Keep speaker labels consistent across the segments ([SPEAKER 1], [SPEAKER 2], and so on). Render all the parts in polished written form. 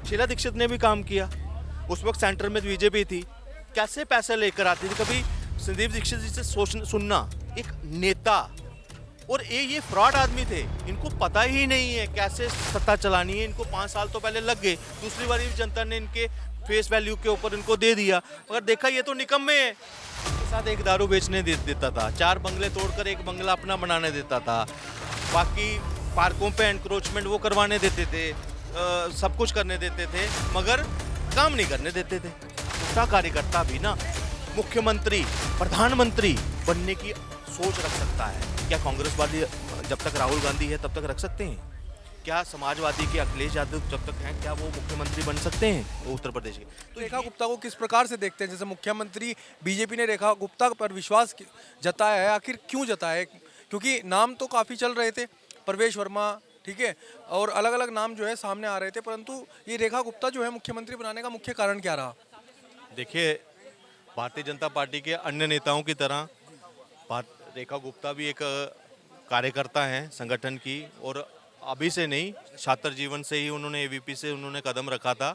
[SPEAKER 1] शीला दीक्षित ने भी काम किया, उस वक्त सेंटर में बीजेपी थी, कैसे पैसे लेकर आती थी। कभी संदीप दीक्षित जी से सुनना एक नेता, और ये फ्रॉड आदमी थे, इनको पता ही नहीं है कैसे सत्ता चलानी है। इनको 5 साल तो पहले लग गए, दूसरी बार भी जनता ने इनके फेस वैल्यू के ऊपर इनको दे दिया, मगर देखा ये तो निकम्मे है। उसके साथ एक दारू बेचने देता था, 4 बंगले तोड़कर एक बंगला अपना बनाने देता था, बाकी पार्कों पे एनक्रोचमेंट वो करवाने देते थे, सब कुछ करने देते थे, मगर काम नहीं करने देते थे। छोटा कार्यकर्ता भी ना मुख्यमंत्री प्रधानमंत्री बनने की सोच रख सकता है। क्या कांग्रेस वाली जब तक राहुल गांधी है तब तक रख सकते हैं? क्या समाजवादी के अखिलेश यादव जब तक हैं, क्या वो मुख्यमंत्री बन सकते हैं उत्तर प्रदेश के?
[SPEAKER 2] तो रेखा गुप्ता को किस प्रकार से देखते हैं? जैसे मुख्यमंत्री बीजेपी ने रेखा गुप्ता पर विश्वास जताया है, आखिर क्यों जताया है? क्योंकि नाम तो काफ़ी चल रहे थे, प्रवेश वर्मा, ठीक है, और अलग अलग नाम जो है सामने आ रहे थे, परंतु ये रेखा गुप्ता जो है मुख्यमंत्री बनाने का मुख्य कारण क्या रहा?
[SPEAKER 1] देखिए, भारतीय जनता पार्टी के अन्य नेताओं की तरह रेखा गुप्ता भी एक कार्यकर्ता हैं संगठन की, और अभी से नहीं, छात्र जीवन से ही उन्होंने एवीपी से उन्होंने कदम रखा था,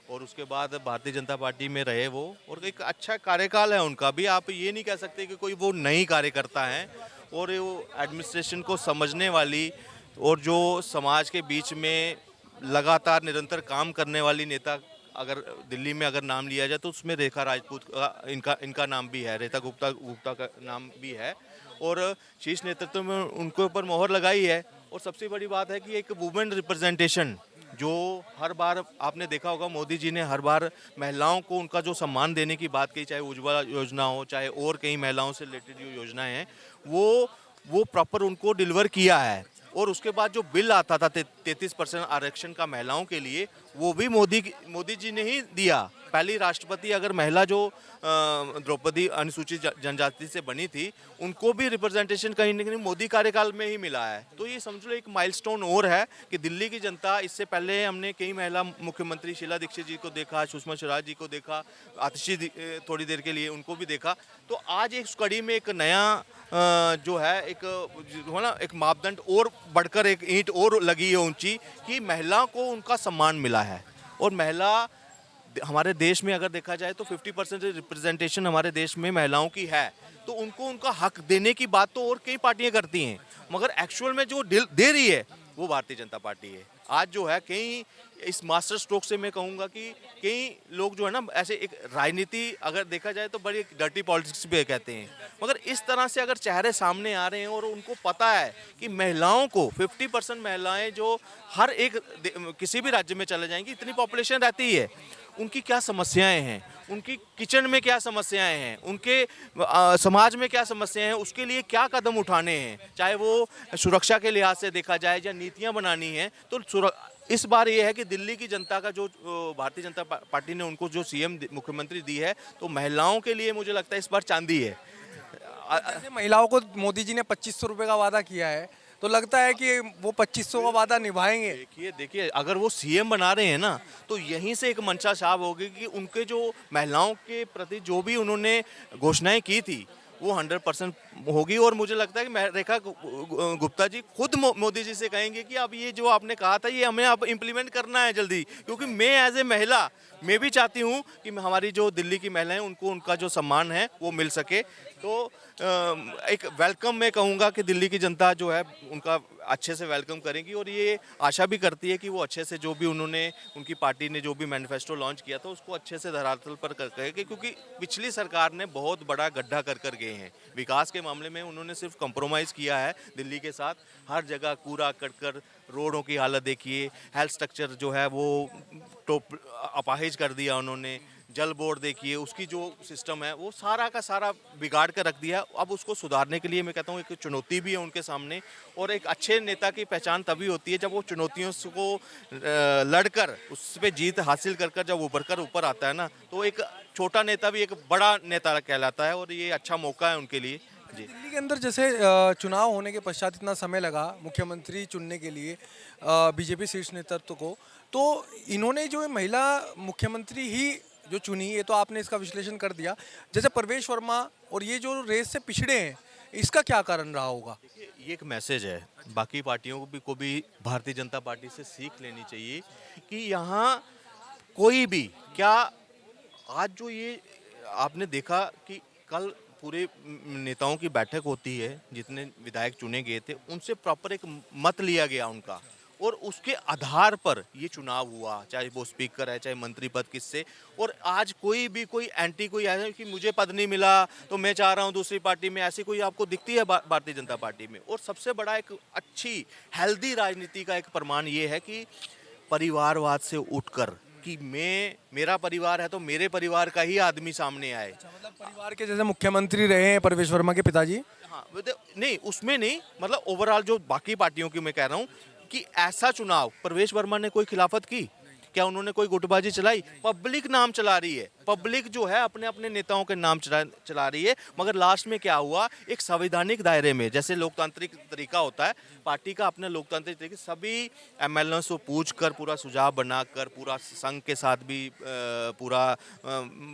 [SPEAKER 1] और उसके बाद भारतीय जनता पार्टी में रहे वो, और एक अच्छा कार्यकाल है उनका भी। आप ये नहीं कह सकते कि कोई वो नई कार्यकर्ता हैं, और वो एडमिनिस्ट्रेशन को समझने वाली और जो समाज के बीच में लगातार निरंतर काम करने वाली नेता, अगर दिल्ली में अगर नाम लिया जाए तो उसमें रेखा राजपूत का इनका नाम भी है, रेखा गुप्ता का नाम भी है, और शीर्ष नेतृत्व में उनके ऊपर मोहर लगाई है। और सबसे बड़ी बात है कि एक वुमेन रिप्रेजेंटेशन, जो हर बार आपने देखा होगा मोदी जी ने हर बार महिलाओं को उनका जो सम्मान देने की बात की, चाहे उज्ज्वला योजना हो, चाहे और कई महिलाओं से रिलेटेड जो योजनाएं हैं, वो प्रॉपर उनको डिलीवर किया है। और उसके बाद जो बिल आता था 33% आरक्षण का महिलाओं के लिए, वो भी मोदी जी ने ही दिया। पहली राष्ट्रपति अगर महिला जो द्रौपदी अनुसूचित जनजाति से बनी थी, उनको भी रिप्रेजेंटेशन कहीं ना कहीं मोदी कार्यकाल में ही मिला है। तो ये समझ लो एक माइलस्टोन और है कि दिल्ली की जनता, इससे पहले हमने कई महिला मुख्यमंत्री शीला दीक्षित जी को देखा, सुषमा स्वराज जी को देखा, आतिशी थोड़ी देर के लिए उनको भी देखा। तो आज एक कड़ी में एक नया जो है एक जो है ना एक मापदंड और बढ़कर एक ईंट और लगी है ऊंची, कि महिला को उनका सम्मान मिला है। और महिला हमारे देश में अगर देखा जाए तो 50% रिप्रेजेंटेशन हमारे देश में महिलाओं की है, तो उनको उनका हक देने की बात तो और कई पार्टियां करती हैं, मगर एक्चुअल में जो दे रही है वो भारतीय जनता पार्टी है। आज जो है कई इस मास्टर स्ट्रोक से मैं कहूँगा कि कई लोग जो है ना ऐसे एक राजनीति अगर देखा जाए तो बड़ी डर्टी पॉलिटिक्स भी कहते हैं, मगर इस तरह से अगर चेहरे सामने आ रहे हैं और उनको पता है कि महिलाओं को 50% महिलाएं जो हर एक किसी भी राज्य में चले जाएंगी, इतनी पॉपुलेशन रहती है, उनकी क्या समस्याएं हैं, उनकी किचन में क्या समस्याएं हैं, उनके समाज में क्या समस्याएं हैं, उसके लिए क्या कदम उठाने हैं, चाहे वो सुरक्षा के लिहाज से देखा जाए या नीतियां बनानी हैं। तो इस बार ये है कि दिल्ली की जनता का जो भारतीय जनता पार्टी ने उनको जो सीएम मुख्यमंत्री दी है, तो महिलाओं के लिए मुझे लगता है इस बार चांदी है।
[SPEAKER 2] जैसे महिलाओं को मोदी जी ने 2500 रुपये का वादा किया है, तो लगता है कि वो 2500 का वादा निभाएंगे?
[SPEAKER 1] देखिए अगर वो सीएम बना रहे हैं ना, तो यहीं से एक मंशा साफ होगी कि उनके जो महिलाओं के प्रति जो भी उन्होंने घोषणाएं की थी वो 100% होगी। और मुझे लगता है कि रेखा गुप्ता जी खुद मोदी जी से कहेंगे कि अब ये जो आपने कहा था ये हमें अब इम्प्लीमेंट करना है जल्दी, क्योंकि मैं एज ए महिला मैं भी चाहती हूँ कि हमारी जो दिल्ली की महिलाएं उनको उनका जो सम्मान है वो मिल सके। तो एक वेलकम मैं कहूँगा कि दिल्ली की जनता जो है उनका अच्छे से वेलकम करेगी, और ये आशा भी करती है कि वो अच्छे से जो भी उन्होंने उनकी पार्टी ने जो भी मैनिफेस्टो लॉन्च किया था उसको अच्छे से धरातल पर करेगी, क्योंकि पिछली सरकार ने बहुत बड़ा गड्ढा कर गए हैं विकास के मामले में। उन्होंने सिर्फ कंप्रोमाइज़ किया है दिल्ली के साथ, हर जगह कूड़ा कर रोडों की हालत देखिए, हेल्थ स्ट्रक्चर जो है वो टॉप अपाहिज कर दिया उन्होंने, जल बोर्ड देखिए उसकी जो सिस्टम है वो सारा का सारा बिगाड़ कर रख दिया। अब उसको सुधारने के लिए मैं कहता हूँ एक चुनौती भी है उनके सामने, और एक अच्छे नेता की पहचान तभी होती है जब वो चुनौतियों को लड़कर उस पर जीत हासिल कर जब उभर कर ऊपर आता है ना, तो एक छोटा नेता भी एक बड़ा नेता कहलाता है, और ये अच्छा मौका है उनके लिए। जी,
[SPEAKER 2] दिल्ली के अंदर जैसे चुनाव होने के पश्चात इतना समय लगा मुख्यमंत्री चुनने के लिए बीजेपी शीर्ष नेतृत्व को, तो इन्होंने जो है महिला मुख्यमंत्री ही जो चुनी, ये तो आपने इसका विश्लेषण कर दिया। जैसे प्रवेश वर्मा और ये जो रेस से पिछड़े हैं, इसका क्या कारण रहा होगा?
[SPEAKER 1] ये एक मैसेज है बाकी पार्टियों को भी भारतीय जनता पार्टी से सीख लेनी चाहिए कि यहाँ कोई भी क्या आज जो ये आपने देखा कि कल पूरे नेताओं की बैठक होती है, जितने विधायक चुने गए थे उनसे प्रॉपर एक मत लिया गया उनका, और उसके आधार पर ये चुनाव हुआ, चाहे वो स्पीकर है चाहे मंत्री पद किससे। और आज कोई भी कोई एंटी कोई ऐसा कि मुझे पद नहीं मिला तो मैं चाह रहा हूँ दूसरी पार्टी में, ऐसी कोई आपको दिखती है भारतीय जनता पार्टी में। और सबसे बड़ा एक अच्छी हेल्दी राजनीति का एक प्रमाण ये है कि परिवारवाद से उठकर कि मेरा परिवार है तो मेरे परिवार का ही आदमी सामने आए।
[SPEAKER 2] मतलब परिवार के जैसे मुख्यमंत्री रहे हैं परवेश वर्मा के पिताजी।
[SPEAKER 1] हाँ नहीं, उसमें नहीं, मतलब ओवरऑल जो बाकी पार्टियों की मैं कह रहा हूँ कि ऐसा चुनाव प्रवेश वर्मा ने कोई खिलाफत की क्या, उन्होंने कोई गुटबाजी चलाई? पब्लिक नाम चला रही है, पब्लिक जो है अपने अपने नेताओं के नाम चला रही है। मगर लास्ट में क्या हुआ, एक संवैधानिक दायरे में, जैसे लोकतांत्रिक तरीका होता है पार्टी का, अपने लोकतांत्रिक तरीके सभी एमएलए को पूछ कर पूरा सुझाव बनाकर, पूरा संघ के साथ भी पूरा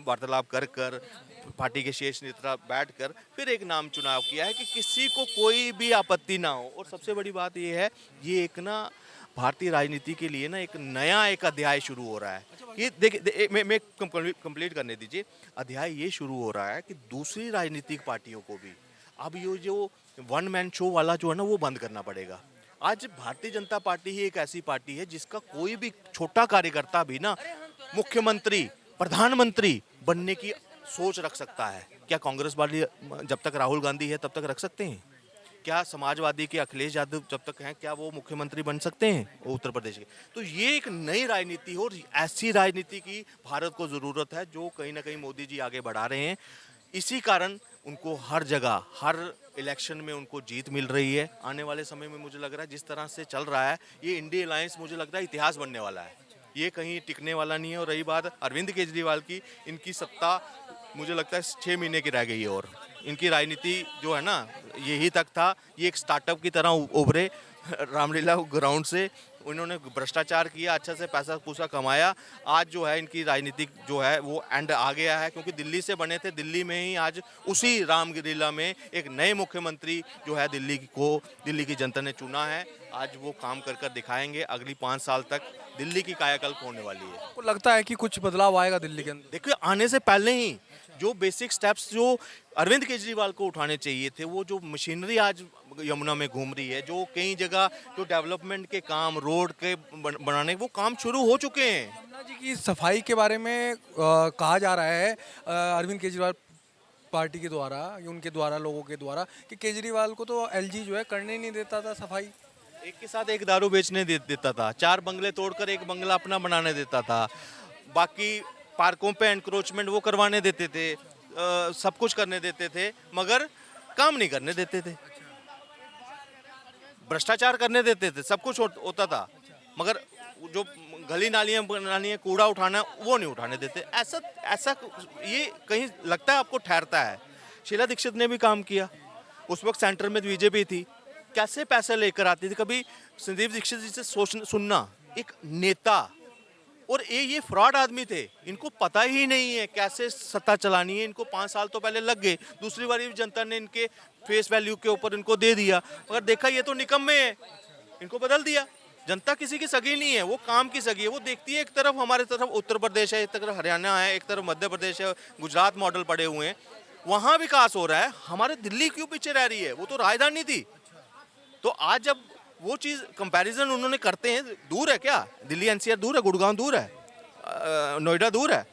[SPEAKER 1] वार्तालाप कर कर पार्टी के शीर्ष नेता बैठ कर फिर एक नाम चुनाव किया है कि किसी को कोई भी आपत्ति ना हो। और सबसे बड़ी बात ये है, ये एक ना भारतीय राजनीति के लिए ना एक नया एक अध्याय शुरू हो रहा है। ये देखिए मैं कंप्लीट करने दीजिए। अध्याय ये शुरू हो रहा है कि दूसरी राजनीतिक पार्टियों को भी अब ये जो वन मैन शो वाला जो है ना वो बंद करना पड़ेगा। आज भारतीय जनता पार्टी ही एक ऐसी पार्टी है जिसका कोई भी छोटा कार्यकर्ता भी ना मुख्यमंत्री प्रधानमंत्री बनने की सोच रख सकता है। क्या कांग्रेस वाली जब तक राहुल गांधी है तब तक रख सकते हैं? क्या समाजवादी के अखिलेश यादव जब तक हैं क्या वो मुख्यमंत्री बन सकते हैं उत्तर प्रदेश के? तो ये एक नई राजनीति हो, और ऐसी राजनीति की भारत को ज़रूरत है जो कहीं ना कहीं मोदी जी आगे बढ़ा रहे हैं। इसी कारण उनको हर जगह हर इलेक्शन में उनको जीत मिल रही है। आने वाले समय में मुझे लग रहा है जिस तरह से चल रहा है ये इंडिया अलायंस, मुझे लगता है इतिहास बनने वाला है, ये कहीं टिकने वाला नहीं है। और रही बात अरविंद केजरीवाल की, इनकी सत्ता मुझे लगता है 6 महीने की रह गई है, और इनकी राजनीति जो है ना यही तक था। ये एक स्टार्टअप की तरह उभरे रामलीला ग्राउंड से, उन्होंने भ्रष्टाचार किया, अच्छा से पैसा पूसा कमाया। आज जो है इनकी राजनीतिक जो है वो एंड आ गया है, क्योंकि दिल्ली से बने थे, दिल्ली में ही आज उसी रामलीला में एक नए मुख्यमंत्री जो है दिल्ली की जनता ने चुना है। आज वो काम कर कर दिखाएंगे। अगली 5 साल तक दिल्ली की कायाकल्प होने वाली है।
[SPEAKER 2] आपको लगता है कि कुछ बदलाव आएगा दिल्ली के अंदर?
[SPEAKER 1] देखिए आने से पहले ही जो बेसिक स्टेप्स जो अरविंद केजरीवाल को उठाने चाहिए थे, वो जो मशीनरी आज यमुना में घूम रही है, जो कई जगह जो डेवलपमेंट के काम रोड के बनाने वो काम शुरू हो चुके हैं।
[SPEAKER 2] यमुना जी की सफाई के बारे में कहा जा रहा है अरविंद केजरीवाल पार्टी के द्वारा, उनके द्वारा, लोगों के द्वारा, कि केजरीवाल को तो एलजी जो है करने नहीं देता था सफाई।
[SPEAKER 1] एक के साथ एक दारू बेचने देता था, 4 बंगले तोड़कर एक बंगला अपना बनाने देता था, बाकी पार्कों पे एनक्रोचमेंट वो करवाने देते थे, सब कुछ करने देते थे, मगर काम नहीं करने देते थे, भ्रष्टाचार करने देते थे, सब कुछ होता था, मगर जो गली नालियाँ बनानी है, कूड़ा उठाना वो नहीं उठाने देते। ऐसा ऐसा ये कहीं लगता है आपको ठहरता है। शीला दीक्षित ने भी काम किया, उस वक्त सेंटर में बीजेपी थी, कैसे पैसे लेकर आती थी। कभी संदीप दीक्षित जी से सुनना, एक नेता, और ये फ्रॉड आदमी थे, इनको पता ही नहीं है कैसे सत्ता चलानी है। इनको 5 साल तो पहले लग गए, दूसरी बार भी जनता ने इनके फेस वैल्यू के ऊपर इनको दे दिया, मगर देखा ये तो निकम्मे है, इनको बदल दिया। जनता किसी की सगी नहीं है, वो काम की सगी है। वो देखती है एक तरफ हमारे तरफ उत्तर प्रदेश है, एक तरफ हरियाणा है, एक तरफ मध्य प्रदेश है, गुजरात मॉडल पड़े हुए हैं, वहाँ विकास हो रहा है, हमारे दिल्ली क्यों पीछे रह रही है? वो तो राजधानी थी। तो आज जब वो चीज़ कंपैरिजन उन्होंने करते हैं, दूर है क्या? दिल्ली एनसीआर दूर है, गुड़गांव दूर है, नोएडा दूर है,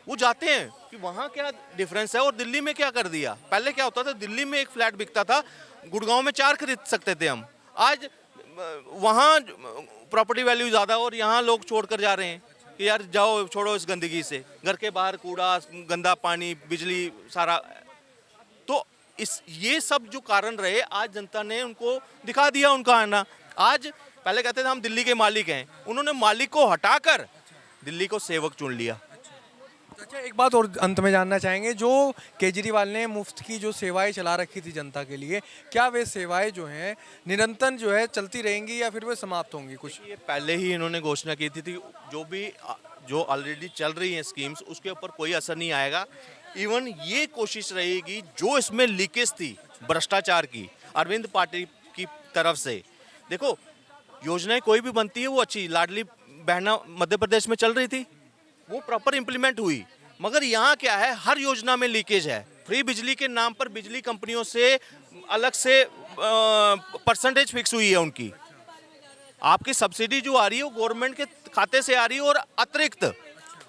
[SPEAKER 1] वो जाते हैं कि वहाँ क्या डिफरेंस है और दिल्ली में क्या कर दिया। पहले क्या होता था, दिल्ली में एक फ्लैट बिकता था, गुड़गांव में 4 खरीद सकते थे हम। आज वहाँ प्रॉपर्टी वैल्यू ज़्यादा और यहाँ लोग छोड़ कर जा रहे हैं कि यार जाओ छोड़ो इस गंदगी से, घर के बाहर कूड़ा, गंदा पानी, बिजली, सारा। तो ये सब जो कारण रहे, आज जनता ने उनको दिखा दिया उनका आना। आज पहले कहते थे हम दिल्ली के मालिक हैं, उन्होंने मालिक को हटाकर दिल्ली को सेवक चुन लिया।
[SPEAKER 2] अच्छा, एक बात और अंत में जानना चाहेंगे, जो केजरीवाल ने मुफ्त की जो सेवाएं चला रखी थी जनता के लिए, क्या वे सेवाएं जो हैं निरंतर जो है चलती रहेंगी या फिर वे समाप्त होंगी? कुछ
[SPEAKER 1] ये पहले ही इन्होंने घोषणा की थी जो ऑलरेडी चल रही हैं स्कीम्स, उसके ऊपर कोई असर नहीं आएगा। इवन ये कोशिश रहेगी जो इसमें लीकेज थी भ्रष्टाचार की अरविंद पार्टी की तरफ से। देखो योजनाएं कोई भी बनती है वो अच्छी, लाडली बहना मध्य प्रदेश में चल रही थी, वो प्रॉपर इम्प्लीमेंट हुई। मगर यहाँ क्या है, हर योजना में लीकेज है। फ्री बिजली के नाम पर बिजली कंपनियों से अलग से परसेंटेज फिक्स हुई है उनकी। आपकी सब्सिडी जो आ रही है वो गवर्नमेंट के खाते से आ रही है, और अतिरिक्त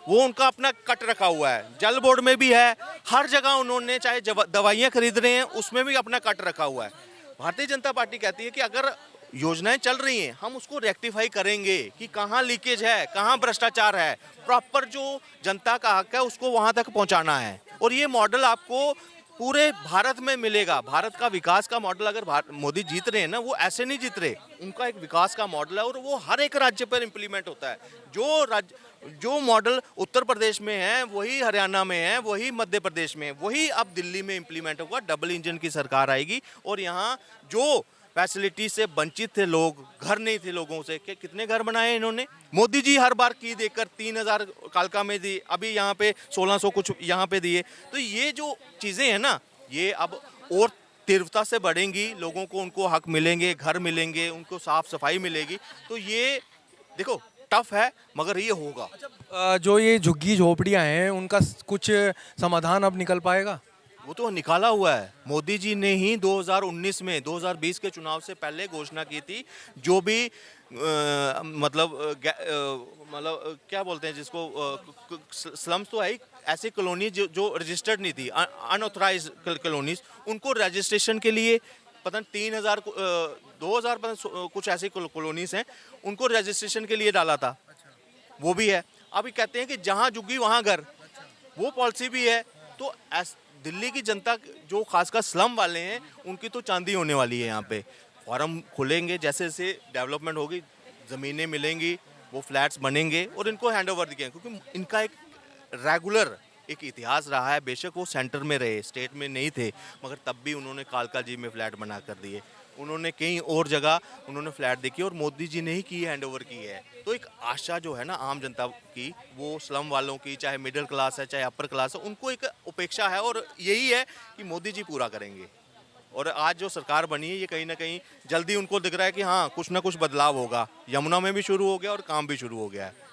[SPEAKER 1] वो उनका अपना कट रखा हुआ है। जल बोर्ड में भी है, हर जगह उन्होंने, चाहे दवाइयाँ खरीद रहे हैं उसमें भी अपना कट रखा हुआ है। भारतीय जनता पार्टी कहती है कि अगर योजनाएं चल रही हैं हम उसको रेक्टिफाई करेंगे कि कहाँ लीकेज है, कहाँ भ्रष्टाचार है, प्रॉपर जो जनता का हक है उसको वहाँ तक पहुँचाना है। और ये मॉडल आपको पूरे भारत में मिलेगा। भारत का विकास का मॉडल अगर मोदी जीत रहे हैं ना, वो ऐसे नहीं जीत रहे, उनका एक विकास का मॉडल है और वो हर एक राज्य पर इम्प्लीमेंट होता है। जो मॉडल उत्तर प्रदेश में है वही हरियाणा में है, वही मध्य प्रदेश में है, वही अब दिल्ली में इम्प्लीमेंट होगा। डबल इंजन की सरकार आएगी और यहाँ जो फैसिलिटी से वंचित थे लोग, घर नहीं थे लोगों से, कि कितने घर बनाए इन्होंने। मोदी जी हर बार की देकर 3000 कालका में दी, अभी यहाँ पे 1600 कुछ यहाँ पे दिए। तो ये जो चीज़ें हैं ना, ये अब और तीव्रता से बढ़ेंगी, लोगों को उनको हक मिलेंगे, घर मिलेंगे, उनको साफ सफाई मिलेगी। तो ये देखो टफ है मगर ये होगा।
[SPEAKER 2] जो ये झुग्गी झोपड़ियाँ हैं उनका कुछ समाधान अब निकल पाएगा?
[SPEAKER 1] वो तो निकाला हुआ है। मोदी जी ने ही 2019 में 2020 के चुनाव से पहले घोषणा की थी, जो भी मतलब क्या बोलते हैं जिसको, स्लम्स तो है ही, ऐसी कॉलोनी जो रजिस्टर्ड नहीं थी, अनऑथराइज कॉलोनीज, उनको रजिस्ट्रेशन के लिए पता नहीं 3000 2000 कुछ ऐसी कॉलोनीज हैं, उनको रजिस्ट्रेशन के लिए डाला था। वो भी है। अभी कहते हैं कि जहाँ झुग्गी वहाँ घर, वो पॉलिसी भी है। तो दिल्ली की जनता जो खासकर स्लम वाले हैं उनकी तो चांदी होने वाली है। यहाँ पे फॉर्म खुलेंगे, जैसे जैसे डेवलपमेंट होगी, ज़मीनें मिलेंगी, वो फ्लैट्स बनेंगे और इनको हैंड ओवर दिए, क्योंकि इनका एक रेगुलर एक इतिहास रहा है। बेशक वो सेंटर में रहे, स्टेट में नहीं थे, मगर तब भी उन्होंने कालका जी में फ्लैट बना कर दिए। उन्होंने कई और जगह उन्होंने फ्लैट देखी और मोदी जी ने ही की हैंड ओवर की है। तो एक आशा जो है ना आम जनता की, वो स्लम वालों की, चाहे मिडिल क्लास है चाहे अपर क्लास है, उनको एक अपेक्षा है और यही है कि मोदी जी पूरा करेंगे। और आज जो सरकार बनी है ये कहीं ना कहीं जल्दी उनको दिख रहा है कि हाँ कुछ ना कुछ बदलाव होगा। यमुना में भी शुरू हो गया और काम भी शुरू हो गया है।